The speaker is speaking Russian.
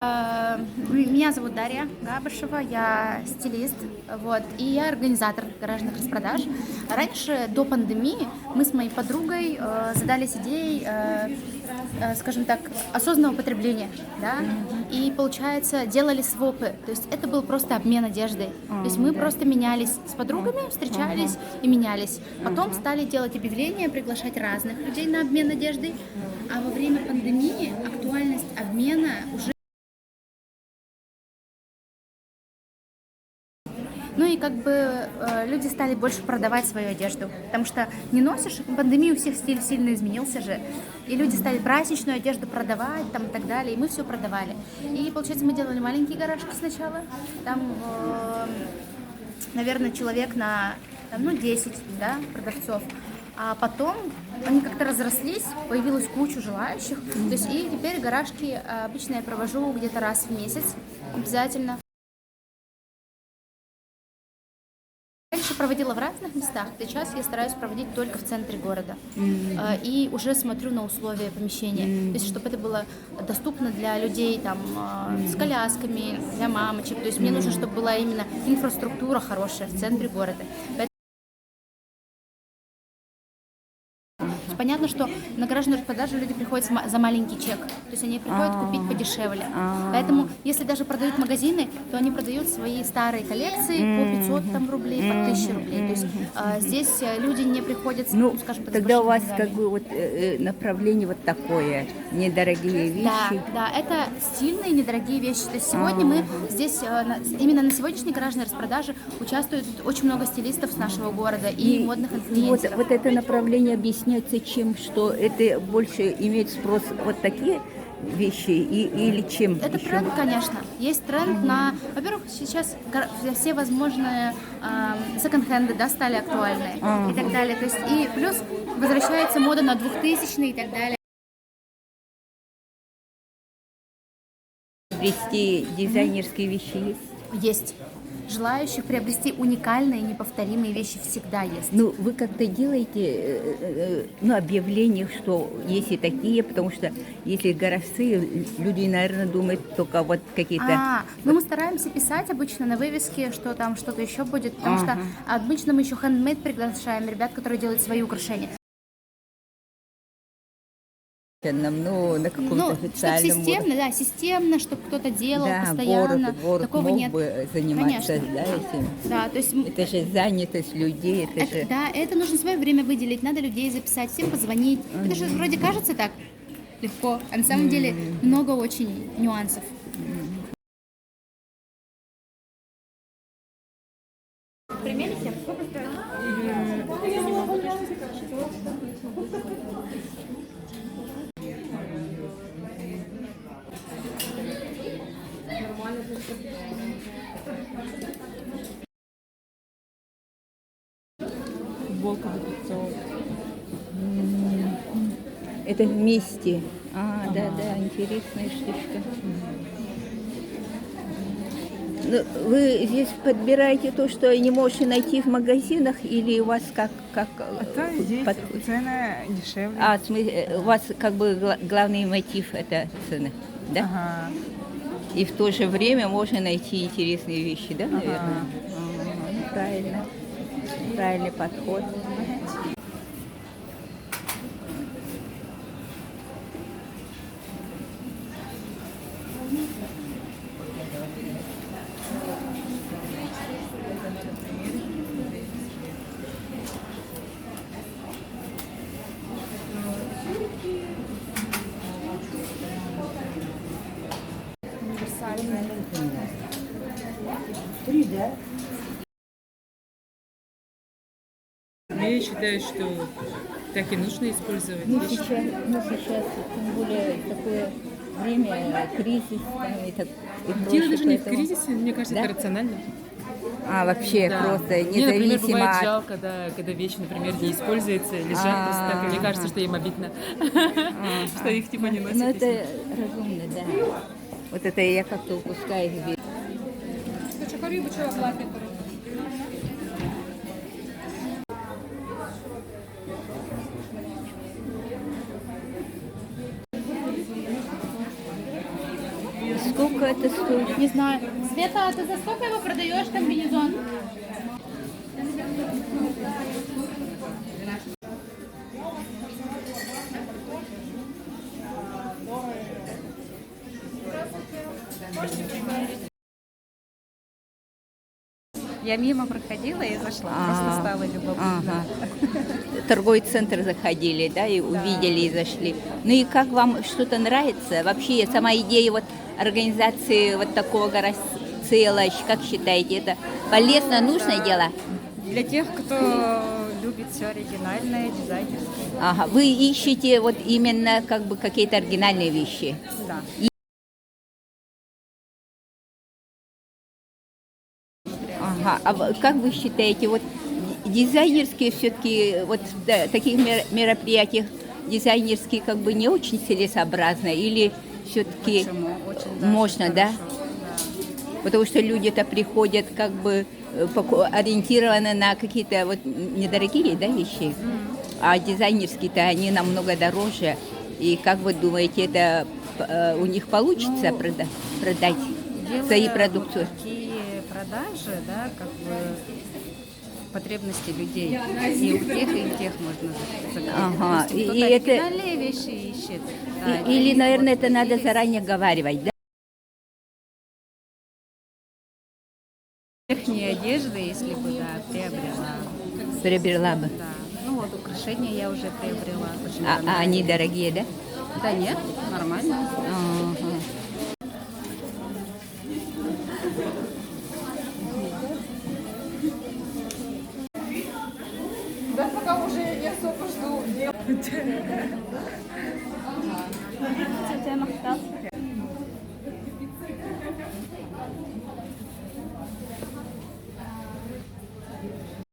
Меня зовут Дарья Габышева, я стилист, вот, и я организатор гаражных распродаж. Раньше, до пандемии, мы с моей подругой задались идеей, скажем так, осознанного потребления, да, и, получается, делали свопы, то есть это был просто обмен одеждой, то есть мы просто менялись с подругами, встречались и менялись. Потом стали делать объявления, приглашать разных людей на обмен одеждой, а во время пандемии актуальность обмена уже. Ну и как бы люди стали больше продавать свою одежду, потому что не носишь, в пандемии у всех стиль сильно изменился же, и люди стали праздничную одежду продавать там и так далее, и мы все продавали. И получается мы делали маленькие гаражки сначала, там, наверное, человек на там, 10, да, продавцов, а потом они как-то разрослись, появилась куча желающих, то есть и теперь гаражки обычно я провожу где-то раз в месяц обязательно. Раньше проводила в разных местах, сейчас я стараюсь проводить только в центре города. И уже смотрю на условия помещения, то есть чтобы это было доступно для людей там, с колясками, для мамочек. То есть мне нужно, чтобы была именно инфраструктура хорошая в центре города. Понятно, что на гаражную распродажу люди приходят за маленький чек, то есть они приходят купить подешевле. Поэтому, если даже продают магазины, то они продают свои старые коллекции по 500 там, рублей, по 1000 рублей. То есть здесь люди не приходят, Ну, скажем так, с тогда у вас большими как деньгами. бы вот направление вот такое, недорогие Да, вещи. да, это стильные, недорогие вещи. То есть сегодня мы здесь, именно на сегодняшней гаражной распродаже участвует очень много стилистов с нашего города и модных Вот, инфлюенсеров. вот это направление объясняется чем, что это больше имеет спрос вот такие вещи или чем Это еще? тренд, конечно. Есть тренд на... Во-первых, сейчас все возможные секонд-хенды, да, стали актуальны и так далее. То есть и плюс возвращается мода на 2000-е и так далее. Приобрести дизайнерские вещи есть? Есть. Желающих приобрести уникальные, неповторимые вещи всегда есть. Ну, вы как-то делаете ну, объявление, что есть и такие, потому что если городцы, люди, наверное, думают только вот какие-то... Ну мы стараемся писать обычно на вывеске, что там что-то еще будет, потому что обычно мы еще хендмейд приглашаем ребят, которые делают свои украшения. Ну, на каком-то Ну, чтобы официальном системно, да, системно, чтобы кто-то делал да, постоянно. город Такого мог нет. бы заниматься, Конечно. да, этим. Да, то есть Это же занятость людей, это же... да, это нужно свое время выделить, надо людей записать, всем позвонить. Это же вроде кажется так легко, а на самом деле много очень нюансов. Примерите? Футболка за 500. Это вместе. Да, интересная штучка. Ну, вы здесь подбираете то, что не можете найти в магазинах, или у вас как Это здесь цены дешевле. в смысле, у вас как бы главный мотив это цены, да? Ага. И в то же время можно найти интересные вещи, да, наверное? Правильно. Правильный подход. Я считаю, что так и нужно использовать Ну, вещи. сейчас, тем более, такое время, кризис там, и так, и Дело прочее, даже не в поэтому- кризисе, мне кажется, Да? это рационально. Вообще Да. просто Мне, например, независимо бывает от... жалко, да, когда вещи, например, не используются, лежат просто так, и мне кажется, что им обидно, что их типа не носят. Ну, это разумно, да. Вот это я как-то упускаю из виду. сколько это стоит? Не знаю. Света, а ты за сколько его продаешь, комбинезон? Я мимо проходила и зашла, просто стало любопытно. Ага. Торговый центр заходили, да, и увидели, и зашли. Ну и как вам что-то нравится? Вообще сама идея вот организации вот такого горосцелощ, как считаете, это полезно, нужное дело? Для тех, кто любит все оригинальное, дизайнерское. Ага, вы ищете вот именно как бы какие-то оригинальные вещи. Да. Ага, как вы считаете, вот дизайнерские все-таки, вот в таких мероприятиях дизайнерские как бы не очень целесообразно или все-таки Почему? Очень даже можно, да? хорошо, да? Потому что люди-то приходят как бы ориентированы на какие-то вот недорогие, да, вещи, а дизайнерские-то они намного дороже. И как вы думаете, это у них получится продать свои продукцию? Такие продажи, да, как бы потребности людей. И у тех можно закрыть. Ага, Допустим, и кто-то это- оригинальные вещи ищет. Да, это Или, есть наверное, вот это надо стилист. заранее говаривать, да? Верхние одежды, если бы, да, приобрела. Приобрела бы. Да. Ну вот украшения я уже приобрела. Очень А понравилось. они дорогие, да? Да нет, нормально. Ага. Да пока уже не особо жду.